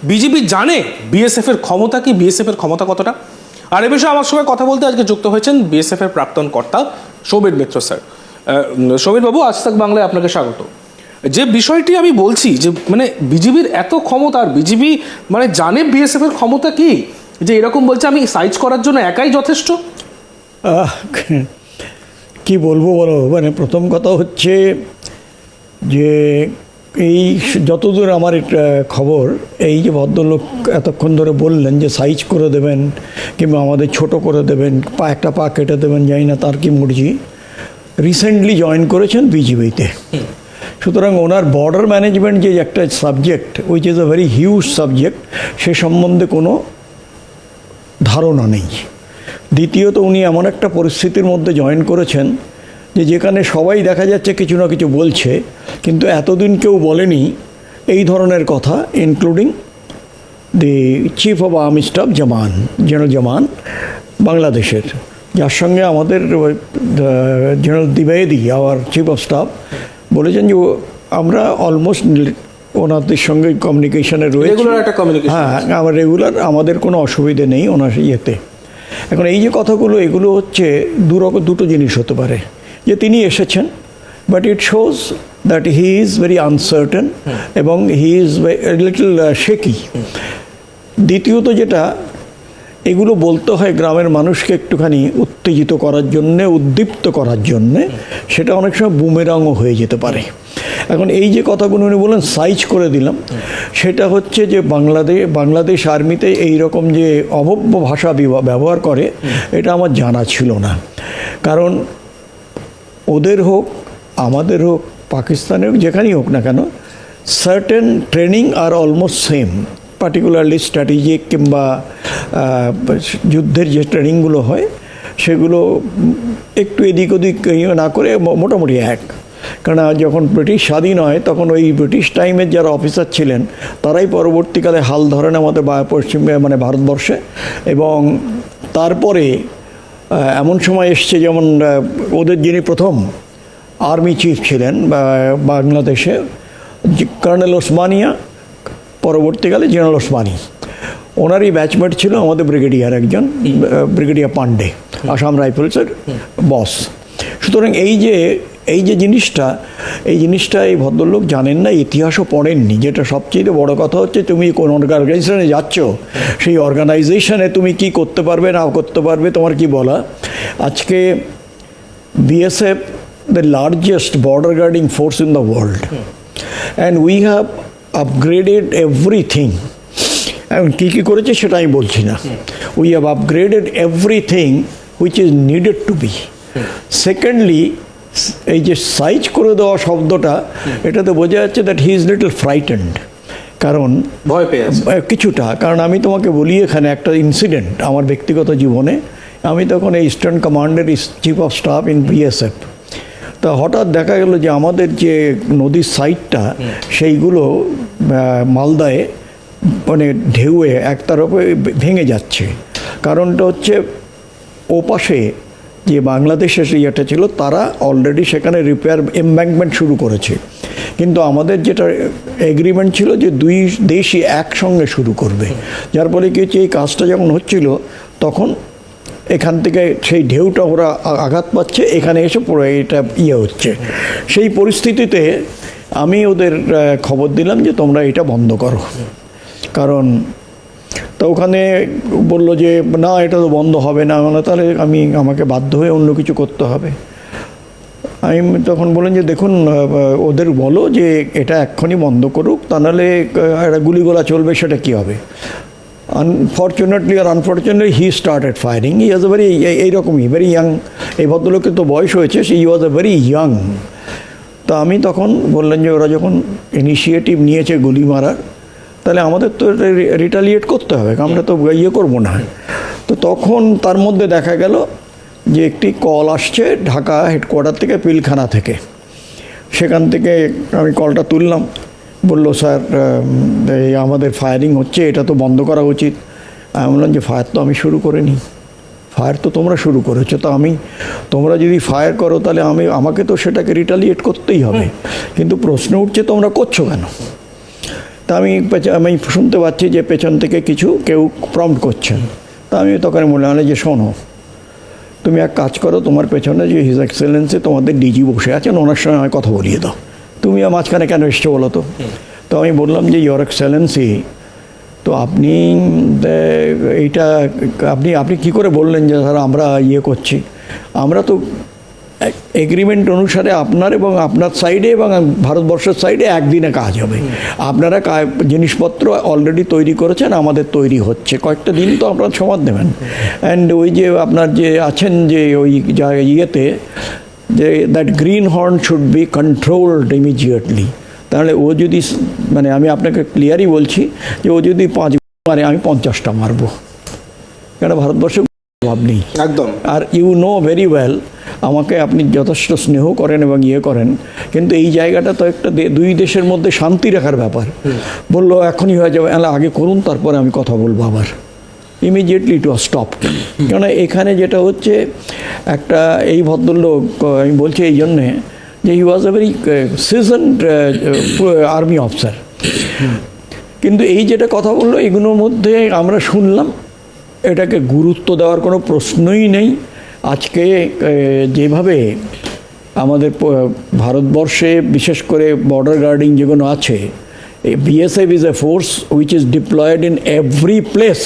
BJP জানে BSF এর ক্ষমতা কি, বিএসএফ এর ক্ষমতা কতটা? আর এ বিষয়ে আমার সঙ্গে কথা বলতে আজকে যুক্ত হয়েছেন বিএসএফ এর প্রাক্তন কর্তা সৌমির মিত্র স্যার। সৌমির বাবু, আজ তাক বাংলায় আপনাকে স্বাগত। যে বিষয়টি আমি বলছি যে মানে বিজেপির এত ক্ষমতা, আর বিজেপি মানে জানে বিএসএফ এর ক্ষমতা কি, যে এরকম বলছে আমি সাইজ করার জন্য একাই যথেষ্ট। কি বলবো বলো, মানে প্রথম কথা হচ্ছে যে এই যতদূর আমার খবর, এই যে ভদ্রলোক এতক্ষণ ধরে বললেন যে সাইজ করে দেবেন কিংবা আমাদের ছোট করে দেবেন, একটা পা কেটে দেবেন, জানি না তার কি মর্জি, রিসেন্টলি জয়েন করেছেন বিজেপিতে। সুতরাং ওনার বর্ডার ম্যানেজমেন্ট যে একটা subject, which is a very huge subject, সে সম্বন্ধে কোনো ধারণা নেই। দ্বিতীয়ত, উনি এমন একটা পরিস্থিতির মধ্যে জয়েন করেছেন যে যেখানে সবাই দেখা যাচ্ছে কিছু না কিছু বলছে, কিন্তু এতদিন কেউ বলেনি এই ধরনের কথা, including the chief of army staff Zaman, general Zaman বাংলাদেশের, যার সঙ্গে আমাদের জেনারেল দ্বিবেদী, আওয়ার চিফ অফ স্টাফ, বলেছেন যে আমরা অলমোস্ট ওনাদের সঙ্গে কমিউনিকেশনে রয়েছে। হ্যাঁ, আমার রেগুলার, আমাদের কোনো অসুবিধে নেই ওনার ইয়েতে। এখন এই যে কথাগুলো, এগুলো হচ্ছে দুটো জিনিস হতে পারে, যে তিনি এসেছেন, but it shows that he is very uncertain এবং হি ইজ লিটল শেকি। দ্বিতীয়ত যেটা, এগুলো বলতে হয় গ্রামের মানুষকে একটুখানি উত্তেজিত করার জন্যে, উদ্দীপ্ত করার জন্যে, সেটা অনেক সময় বুমেরাংও হয়ে যেতে পারে। এখন এই যে কথাগুলো উনি বলেন সাইজ করে দিলাম, সেটা হচ্ছে যে বাংলাদেশ আর্মিতে এই রকম যে অভব্য ভাষা ব্যবহার করে, এটা আমার জানা ছিল না। কারণ ওদের হোক, আমাদের হোক, পাকিস্তানের হোক, যেখানেই হোক না কেন, সার্টেন ট্রেনিং আর অলমোস্ট সেম, পার্টিকুলারলি স্ট্র্যাটেজিক কিংবা যুদ্ধের যে ট্রেনিংগুলো হয়, সেগুলো একটু এদিক ওদিক না করে মোটামুটি এক। কারণ যখন ব্রিটিশ স্বাধীন হয়, তখন ওই ব্রিটিশ টাইমের যারা অফিসার ছিলেন, তারাই পরবর্তীকালে হাল ধরেন আমাদের মানে ভারতবর্ষে। এবং তারপরে এমন সময় এসছে, যেমন ওদের যিনি প্রথম আর্মি চিফ ছিলেন বাংলাদেশে, কর্নেল ওসমানিয়া, পরবর্তীকালে জেনারেল ওসমানী, ওনারই ব্যাচমেট ছিল আমাদের ব্রিগেডিয়ার একজন, ব্রিগেডিয়ার পান্ডে, আসাম রাইফেলসের বস। সুতরাং এই যে জিনিসটা, এই ভদ্রলোক জানেন না, ইতিহাসও পড়েননি। যেটা সবচেয়ে বড় কথা হচ্ছে, তুমি কোন অর্গানাইজেশনে যাচ্ছ, সেই অর্গানাইজেশনে তুমি কি করতে পারবে না করতে পারবে, তোমার কি বলা। আজকে BSF, the largest border guarding force in the world, and we have upgraded everything. এখন কী করেছে সেটা আমি বলছি না। We have upgraded everything which is needed to be. Secondly, এই যে সাইজ করে দেওয়া শব্দটা, এটাতে বোঝা যাচ্ছে that he is little frightened. কারণ ভয় পেয়ে কিছুটা, কারণ আমি তোমাকে বলি, এখানে একটা ইনসিডেন্ট আমার ব্যক্তিগত জীবনে। আমি তখন এই ইস্টার্ন কমান্ডের chief of staff in BSF. তা হঠাৎ দেখা গেল যে আমাদের যে নদীর সাইডটা, সেইগুলো মালদায় মানে ঢেউয়ে একতরফে ভেঙে যাচ্ছে। কারণটা হচ্ছে, ও পাশে যে বাংলাদেশের ইয়েটা ছিল, তারা অলরেডি সেখানে রিপেয়ার এমব্যাঙ্কমেন্ট শুরু করেছে। কিন্তু আমাদের যেটা এগ্রিমেন্ট ছিল যে দুই দেশই একসঙ্গে শুরু করবে, যার ফলে কি হচ্ছে, এই কাজটা যখন হচ্ছিল, তখন এখান থেকে সেই ঢেউটা ওরা আঘাত পাচ্ছে, এখানে এসে পড়ে এটা হচ্ছে। সেই পরিস্থিতিতে আমি ওদের খবর দিলাম যে তোমরা এটা বন্ধ করো। কারণ তো ওখানে বললো যে না, এটা তো বন্ধ হবে না, তাহলে আমাকে বাধ্য হয়ে অন্য কিছু করতে হবে। আমি তখন বললেন যে দেখুন, ওদের বলো যে এটা এক্ষুনি বন্ধ করুক, তা নাহলে একটা গুলিগোলা চলবে, সেটা কী হবে। আনফর্চুনেটলি আর unfortunately he started firing. He was a very, এইরকমই ভেরি ইয়াং। এই ভদ্রলোকের তো বয়স হয়েছে, হি ওয়াজ এ ভেরি ইয়াং। তা আমি তখন বললেন যে ওরা যখন ইনিশিয়েটিভ নিয়েছে গুলি মারার, তাহলে আমাদের তো রিটালিয়েট করতে হবে, আমরা তো করবো না। তো তখন তার মধ্যে দেখা গেল যে একটি কল আসছে ঢাকা হেডকোয়ার্টার থেকে, পিলখানা থেকে। সেখান থেকে আমি কলটা তুললাম, বললো স্যার এই আমাদের ফায়ারিং হচ্ছে, এটা তো বন্ধ করা উচিত। আমি বললাম যে ফায়ার তো আমি শুরু করিনি, ফায়ার তো তোমরা শুরু করেছো, তো তোমরা যদি ফায়ার করো তাহলে আমাকে তো সেটাকে রিটালিয়েট করতেই হবে। কিন্তু প্রশ্ন উঠছে তোমরা করছো কেন। তা আমি শুনতে পাচ্ছি যে পেছন থেকে কেউ প্রম্পট করছেন। তা আমি তখন মনে হলো যে শোনো, তুমি এক কাজ করো, তোমার পেছনে যে হিজ এক্সেলেন্সি তোমাদের ডিজি বসে আছেন, ওনার সঙ্গে আমায় কথা বলিয়ে দাও। তুমি মাঝখানে কেন এসছো বলো তো? তো আমি বললাম যে ইয়োর এক্সেলেন্সি, তো আপনি এইটা আপনি কী করে বললেন যে স্যার আমরা করছি? আমরা তো এগ্রিমেন্ট অনুসারে আপনার এবং আপনার সাইডে এবং ভারতবর্ষের সাইডে একদিনে কাজ হবে। আপনারা জিনিসপত্র অলরেডি তৈরি করেছেন, আমাদের তৈরি হচ্ছে, কয়েকটা দিন তো আপনারা সময় দেবেন। অ্যান্ড ওই যে আপনার যে আছেন যে ওই ইয়েতে যে that green horn should be controlled immediately. তাহলে ও যদি মানে আমি আপনাকে ক্লিয়ারই বলছি যে ও যদি 5 মারে আমি 50টা মারবো, কেন ভারতবর্ষে অভাব নেই একদম। আর ইউ নো ভেরি ওয়েল, আমাকে আপনি যথেষ্ট স্নেহ করেন এবং করেন, কিন্তু এই জায়গাটা তো একটা দুই দেশের মধ্যে শান্তি রাখার ব্যাপার। বললো এখনই হয়ে যাবে, আগে করুন তারপরে আমি কথা বলবো আবার। Immediately to stop. কেন এখানে যেটা হচ্ছে, একটা এই ভদ্রলোক আমি বলছি এই জন্যে যে he was a very seasoned army officer, কিন্তু এই যেটা কথা বললো এগুলোর মধ্যে আমরা শুনলাম এটাকে গুরুত্ব দেওয়ার কোনো প্রশ্নই নেই। আজকে যেভাবে আমাদের ভারতবর্ষে বিশেষ করে বর্ডার গার্ডিং যেগুলো আছে, BSF is a force which is deployed in every place,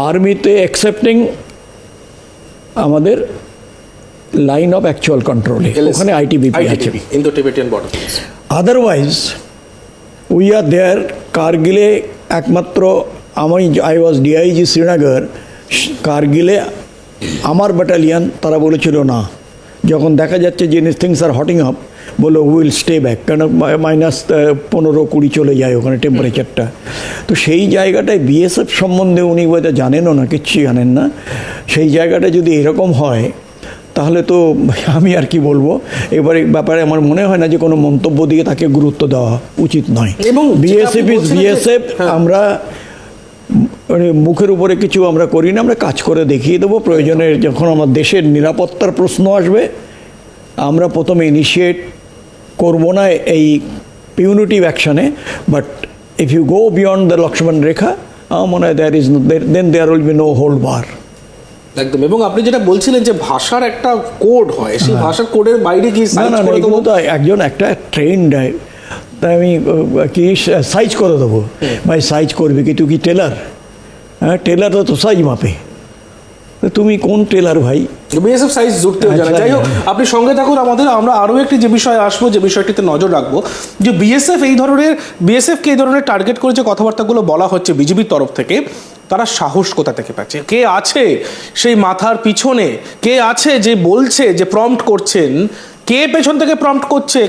আর্মিতে এক্সেপ্টিং আমাদের লাইন অফ অ্যাকচুয়াল কন্ট্রোলে, ওখানে আইটিবিপি আছে, Indo Tibetan border. Otherwise we are there. কার্গিলে একমাত্র আই ওয়াজ ডিআইজি শ্রীনগর, কার্গিলে আমার ব্যাটালিয়ান তারা বলেছিল না, যখন দেখা যাচ্ছে যে থিংস আর হটিং আপ, বলো উইল স্টে ব্যাক, কেন -15-20 চলে যায় ওখানে টেম্পারেচারটা। তো সেই জায়গাটায় বিএসএফ সম্বন্ধে উনি বোধহয় জানেনও না, কিচ্ছু জানেন না। সেই জায়গাটা যদি এরকম হয় তাহলে তো আমি আর কি বলবো, এবারে ব্যাপারে আমার মনে হয় না যে কোনো মন্তব্য দিয়ে তাকে গুরুত্ব দেওয়া উচিত নয়। এবং বিএসএফ ইজ বিএসএফ। আমরা মুখের উপরে কিছু আমরা করি না, আমরা কাজ করে দেখিয়ে দেবো। প্রয়োজনে যখন আমার দেশের নিরাপত্তার প্রশ্ন আসবে, আমরা প্রথমে ইনিশিয়েট করবো না এই পিউনিটিভ অ্যাকশনে, but if you go beyond the Lakshman rekha, আমার মনে হয় then there will be no hold bar. একদম। এবং আপনি যেটা বলছিলেন যে ভাষার একটা কোড হয়, সেই ভাষার কোডের বাইরে কি না, এগুলো তো একজন একটা ট্রেন্ড, তাই আমি কি সাইজ করে দেবো। ভাই সাইজ করবি কি? তুই কি টেলার? হ্যাঁ, টেলার তো সাইজ মাপে, তুমি কোন টেলার ভাই? বিএসএফ সাইজ জুড়তেও জানা। যাই হোক, আপনি সঙ্গে থাকুন আমাদের, আমরা আরও একটি যে বিষয়ে আসবো, যে বিষয়টিতে নজর রাখবো, যে বিএসএফকে এই ধরনের টার্গেট করে যে কথাবার্তাগুলো বলা হচ্ছে বিজেপির তরফ থেকে, তারা সাহস কোথা থেকে পাচ্ছে? কে আছে সেই মাথার পিছনে? কে আছে যে বলছে, যে প্রম্পট করছেন? কে পেছন থেকে প্রম্পট করছে?